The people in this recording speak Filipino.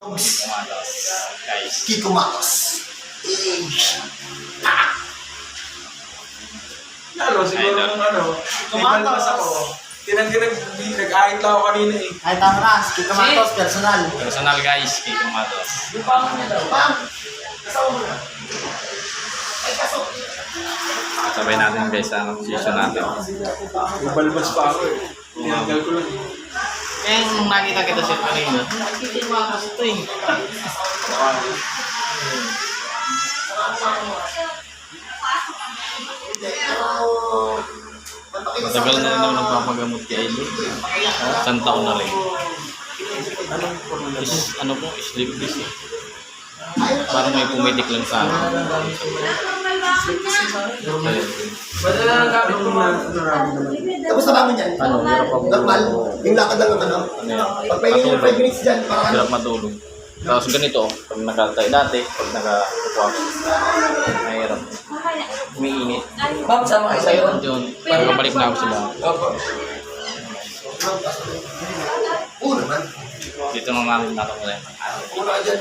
Kumatos, guys. Kiko Matos. Ano, siguro Idol. kung ano, ibalbas ako. Nag-ahit lang ako kanina eh. Ay, tama na. Kiko Matos, personal. Personal guys, kay Kumatos. Pam! Sabay natin guys ang position natin. Ibalbas pa ako eh. Tinanggal ko lang. Eh, nung nakita kita siya kanina, nakita yung mga ito eh. Matagal na rin ako nagpapagamot kay Idol. Isang taon na rin. Ano po, sleep disk eh. Parang may pumitik lang sa akin. Badala lang kami kung nararamdaman. Tapos nabangon yan. Ano, hirap ako. Normal. Yung lakad lang ng ano. Ano yan? Pagpahingin ng 5 minutes dyan, para ano. Hirap matulog. Tapos ganito, pag nakatay dati, pag nakakuha ko, mahirap. Umiinit. Ma'am, sama kayo sa'yo. Yun, parang babalik na ako sila. Opo. Oo naman. Dito naman natin natin. Una dyan.